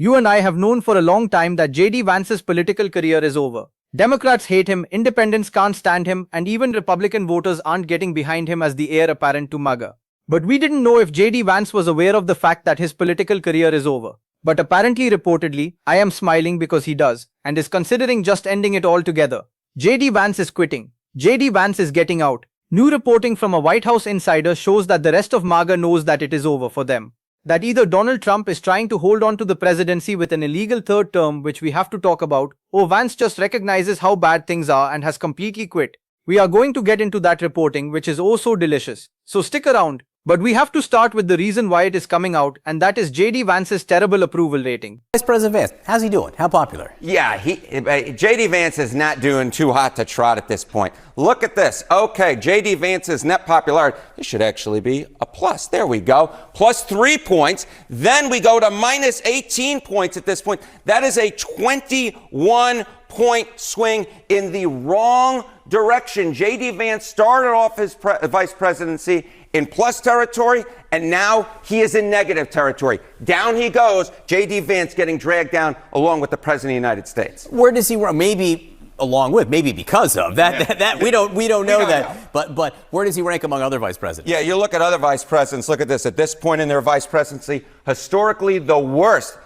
You and I have known for a long time that JD Vance's political career is over. Democrats hate him, independents can't stand him, and even Republican voters aren't getting behind him as the heir apparent to MAGA. But we didn't know if JD Vance was aware of the fact that his political career is over. But apparently, reportedly, I am smiling because he does, and is considering just ending it altogether. JD Vance is quitting. JD Vance is getting out. New reporting from a White House insider shows that the rest of MAGA knows that it is over for them. That either Donald Trump is trying to hold on to the presidency with an illegal third term, which we have to talk about, or Vance just recognizes how bad things are and has completely quit. We are going to get into that reporting, which is oh so delicious. So stick around. But we have to start with the reason why it is coming out, and that is JD Vance's terrible approval rating. Vice President Vance, how's he doing? How popular? Yeah, JD Vance is not doing too hot to trot at this point. Look at this. Okay, JD Vance's net popularity, this should actually be a plus. There we go. Plus 3 points. Then we go to minus 18 points at this point. That is a 21-point swing in the wrong direction. JD Vance started off his vice presidency in plus territory, and now he is in negative territory. Down he goes, JD Vance getting dragged down along with the President of the United States. Where does he rank? Maybe along with, maybe because of that. We don't know that. But where does he rank among other vice presidents? Yeah, you look at other vice presidents. Look at this. At this point in their vice presidency, historically the worst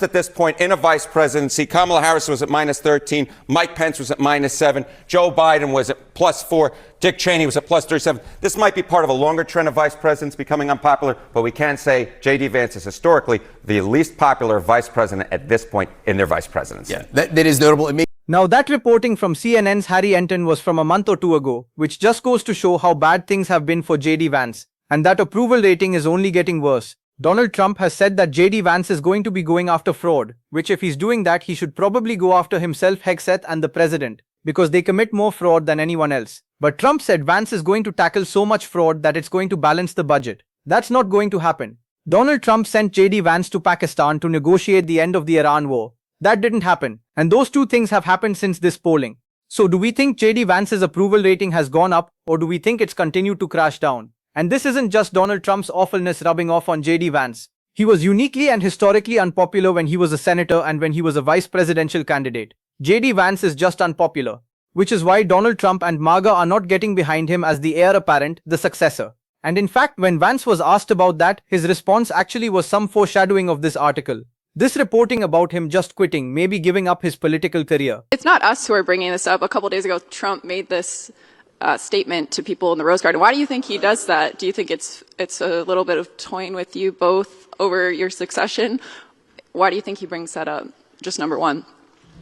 at this point in a vice presidency. Kamala Harris was at minus 13. Mike Pence was at minus 7. Joe Biden was at plus 4. Dick Cheney was at plus 37. This might be part of a longer trend of vice presidents becoming unpopular, but we can say J.D. Vance is historically the least popular vice president at this point in their vice presidency. Yeah, that is notable. Now that reporting from CNN's Harry Enton was from a month or two ago, which just goes to show how bad things have been for JD Vance, and that approval rating is only getting worse. Donald Trump has said that JD Vance is going to be going after fraud, which if he's doing that, he should probably go after himself, Hegseth, and the president, because they commit more fraud than anyone else. But Trump said Vance is going to tackle so much fraud that it's going to balance the budget. That's not going to happen. Donald Trump sent JD Vance to Pakistan to negotiate the end of the Iran war. That didn't happen, and those two things have happened since this polling. So do we think JD Vance's approval rating has gone up, or do we think it's continued to crash down? And this isn't just Donald Trump's awfulness rubbing off on JD Vance. He was uniquely and historically unpopular when he was a senator and when he was a vice presidential candidate. JD Vance is just unpopular, which is why Donald Trump and MAGA are not getting behind him as the heir apparent, the successor. And in fact, when Vance was asked about that, his response actually was some foreshadowing of this article. This reporting about him just quitting, maybe giving up his political career. It's not us who are bringing this up. A couple days ago, Trump made this statement to people in the Rose Garden. Why do you think he does that? Do you think it's a little bit of toying with you both over your succession? Why do you think he brings that up? Just number one.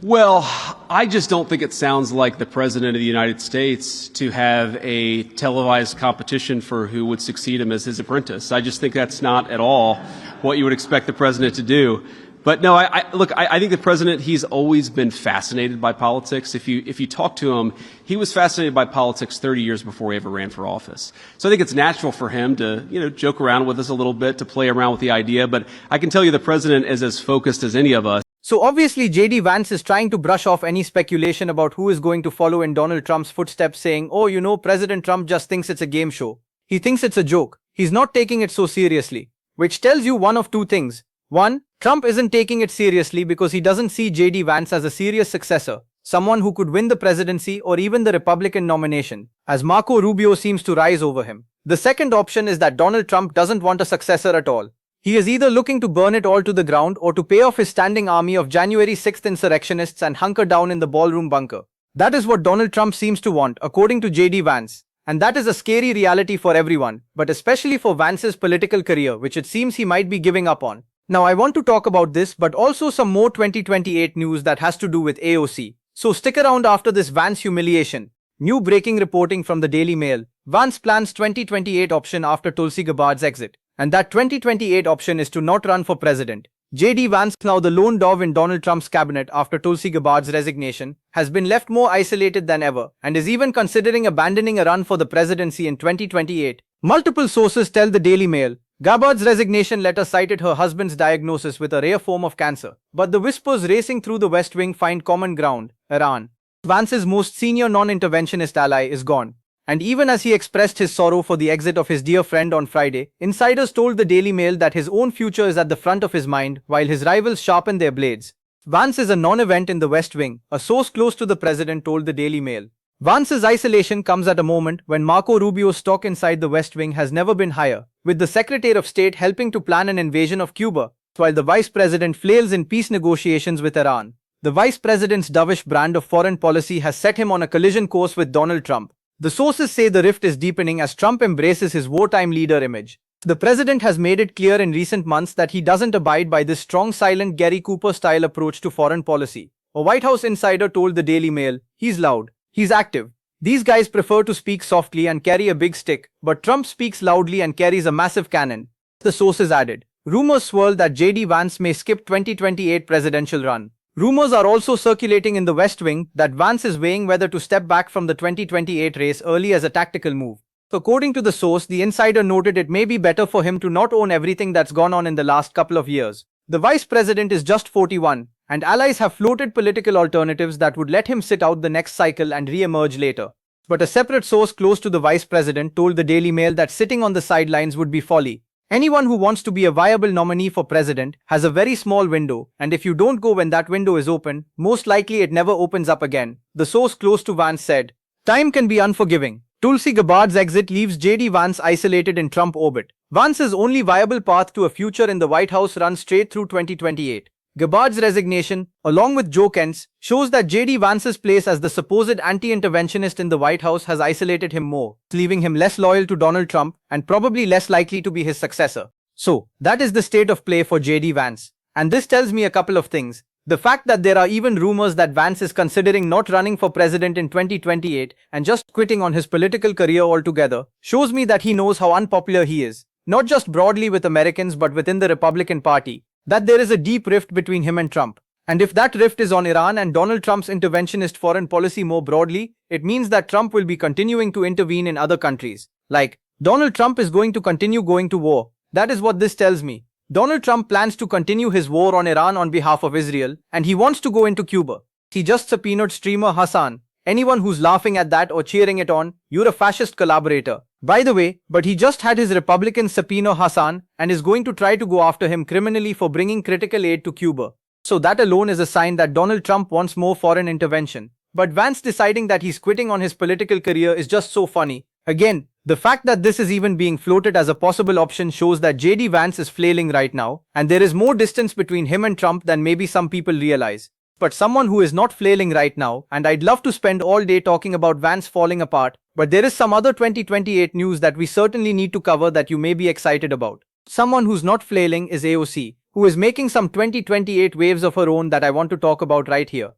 Well, I just don't think it sounds like the President of the United States to have a televised competition for who would succeed him as his apprentice. I just think that's not at all what you would expect the President to do. But no, I think the President, he's always been fascinated by politics. If you talk to him, he was fascinated by politics 30 years before he ever ran for office. So I think it's natural for him to, joke around with us a little bit, to play around with the idea. But I can tell you the President is as focused as any of us. So obviously JD Vance is trying to brush off any speculation about who is going to follow in Donald Trump's footsteps, saying, oh, President Trump just thinks it's a game show. He thinks it's a joke. He's not taking it so seriously. Which tells you one of two things. One, Trump isn't taking it seriously because he doesn't see JD Vance as a serious successor, someone who could win the presidency or even the Republican nomination, as Marco Rubio seems to rise over him. The second option is that Donald Trump doesn't want a successor at all. He is either looking to burn it all to the ground or to pay off his standing army of January 6th insurrectionists and hunker down in the ballroom bunker. That is what Donald Trump seems to want, according to JD Vance. And that is a scary reality for everyone, but especially for Vance's political career, which it seems he might be giving up on. Now I want to talk about this, but also some more 2028 news that has to do with AOC. So stick around after this Vance humiliation. New breaking reporting from the Daily Mail. Vance plans 2028 option after Tulsi Gabbard's exit. And that 2028 option is to not run for president. JD Vance, now the lone dove in Donald Trump's cabinet after Tulsi Gabbard's resignation, has been left more isolated than ever and is even considering abandoning a run for the presidency in 2028. Multiple sources tell the Daily Mail Gabbard's resignation letter cited her husband's diagnosis with a rare form of cancer. But the whispers racing through the West Wing find common ground. Iran, Vance's most senior non-interventionist ally, is gone. And even as he expressed his sorrow for the exit of his dear friend on Friday, insiders told the Daily Mail that his own future is at the front of his mind while his rivals sharpen their blades. Vance is a non-event in the West Wing, a source close to the president told the Daily Mail. Vance's isolation comes at a moment when Marco Rubio's stock inside the West Wing has never been higher, with the Secretary of State helping to plan an invasion of Cuba, while the Vice President flails in peace negotiations with Iran. The Vice President's dovish brand of foreign policy has set him on a collision course with Donald Trump. The sources say the rift is deepening as Trump embraces his wartime leader image. The president has made it clear in recent months that he doesn't abide by this strong, silent Gary Cooper-style approach to foreign policy. A White House insider told the Daily Mail, "He's loud. He's active. These guys prefer to speak softly and carry a big stick, but Trump speaks loudly and carries a massive cannon." The sources added. Rumors swirl that JD Vance may skip 2028 presidential run. Rumors are also circulating in the West Wing that Vance is weighing whether to step back from the 2028 race early as a tactical move. According to the source, the insider noted it may be better for him to not own everything that's gone on in the last couple of years. The vice president is just 41, and allies have floated political alternatives that would let him sit out the next cycle and re-emerge later. But a separate source close to the vice president told the Daily Mail that sitting on the sidelines would be folly. Anyone who wants to be a viable nominee for president has a very small window, and if you don't go when that window is open, most likely it never opens up again, the source close to Vance said. Time can be unforgiving. Tulsi Gabbard's exit leaves JD Vance isolated in Trump orbit. Vance's only viable path to a future in the White House runs straight through 2028. Gabbard's resignation, along with Joe Kent's, shows that JD Vance's place as the supposed anti-interventionist in the White House has isolated him more, leaving him less loyal to Donald Trump and probably less likely to be his successor. So, that is the state of play for JD Vance. And this tells me a couple of things. The fact that there are even rumors that Vance is considering not running for president in 2028 and just quitting on his political career altogether shows me that he knows how unpopular he is, not just broadly with Americans but within the Republican Party. That there is a deep rift between him and Trump. And if that rift is on Iran and Donald Trump's interventionist foreign policy more broadly, it means that Trump will be continuing to intervene in other countries. Like, Donald Trump is going to continue going to war. That is what this tells me. Donald Trump plans to continue his war on Iran on behalf of Israel, and he wants to go into Cuba. He just subpoenaed streamer Hassan. Anyone who's laughing at that or cheering it on, you're a fascist collaborator. By the way, but he just had his Republican subpoena Hassan and is going to try to go after him criminally for bringing critical aid to Cuba. So that alone is a sign that Donald Trump wants more foreign intervention. But Vance deciding that he's quitting on his political career is just so funny. Again, the fact that this is even being floated as a possible option shows that JD Vance is flailing right now, and there is more distance between him and Trump than maybe some people realize. But someone who is not flailing right now, and I'd love to spend all day talking about Vance falling apart, but there is some other 2028 news that we certainly need to cover that you may be excited about. Someone who's not flailing is AOC, who is making some 2028 waves of her own that I want to talk about right here.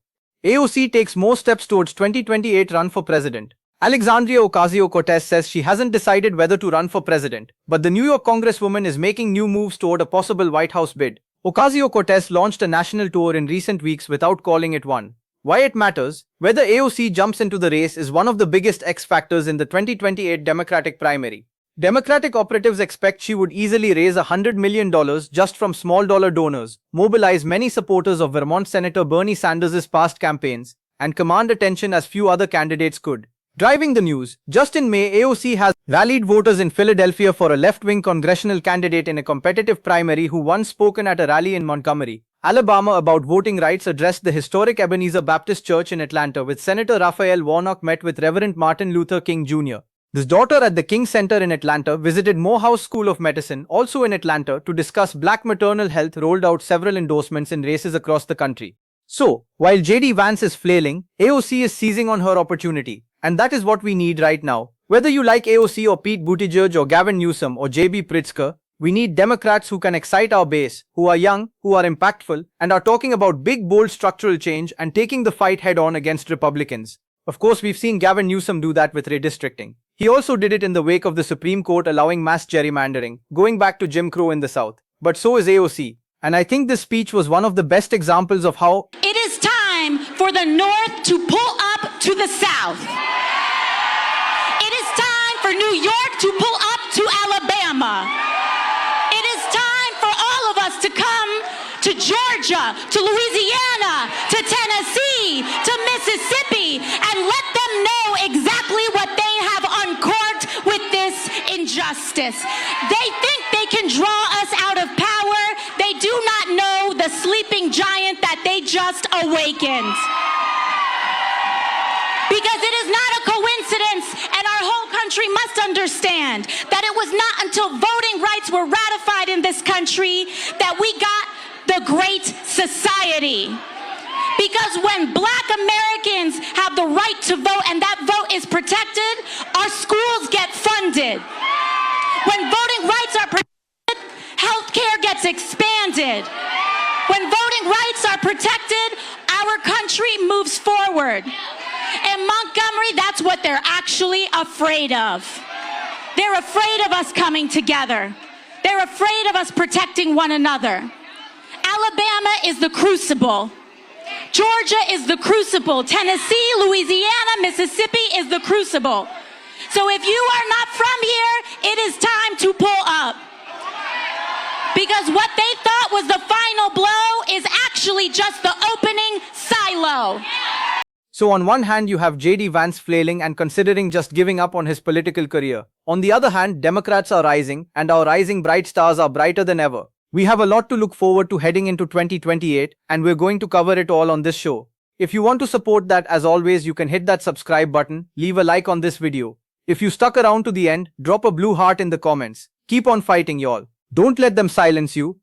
AOC takes more steps towards 2028 run for president. Alexandria Ocasio-Cortez says she hasn't decided whether to run for president, but the New York Congresswoman is making new moves toward a possible White House bid. Ocasio-Cortez launched a national tour in recent weeks without calling it one. Why it matters? Whether AOC jumps into the race is one of the biggest X factors in the 2028 Democratic primary. Democratic operatives expect she would easily raise $100 million just from small dollar donors, mobilize many supporters of Vermont Senator Bernie Sanders' past campaigns, and command attention as few other candidates could. Driving the news, just in May, AOC has rallied voters in Philadelphia for a left-wing congressional candidate in a competitive primary who once spoken at a rally in Montgomery, Alabama about voting rights addressed the historic Ebenezer Baptist Church in Atlanta with Senator Raphael Warnock met with Reverend Martin Luther King Jr. His daughter at the King Center in Atlanta visited Morehouse School of Medicine, also in Atlanta, to discuss black maternal health, rolled out several endorsements in races across the country. So, while JD Vance is flailing, AOC is seizing on her opportunity. And that is what we need right now. Whether you like AOC or Pete Buttigieg or Gavin Newsom or JB Pritzker, we need Democrats who can excite our base, who are young, who are impactful, and are talking about big, bold structural change and taking the fight head-on against Republicans. Of course, we've seen Gavin Newsom do that with redistricting. He also did it in the wake of the Supreme Court allowing mass gerrymandering, going back to Jim Crow in the South. But so is AOC. And I think this speech was one of the best examples of how it is time for the North to pull up to the South. It is time for New York to pull up to Alabama. It is time for all of us to come to Georgia, to Louisiana, to Tennessee, to Mississippi, and let them know exactly what they have justice. They think they can draw us out of power. They do not know the sleeping giant that they just awakened. Because it is not a coincidence, and our whole country must understand that it was not until voting rights were ratified in this country that we got the Great Society. Because when Black Americans have the right to vote and that vote is protected, our schools get funded. When voting rights are protected, healthcare gets expanded. When voting rights are protected, our country moves forward. In Montgomery, that's what they're actually afraid of. They're afraid of us coming together. They're afraid of us protecting one another. Alabama is the crucible. Georgia is the crucible. Tennessee, Louisiana, Mississippi is the crucible. So if you are not from here, it is time to pull up. Because what they thought was the final blow is actually just the opening silo. So on one hand, you have JD Vance flailing and considering just giving up on his political career. On the other hand, Democrats are rising, and our rising bright stars are brighter than ever. We have a lot to look forward to heading into 2028, and we're going to cover it all on this show. If you want to support that, as always, you can hit that subscribe button, leave a like on this video. If you stuck around to the end, drop a blue heart in the comments. Keep on fighting, y'all. Don't let them silence you.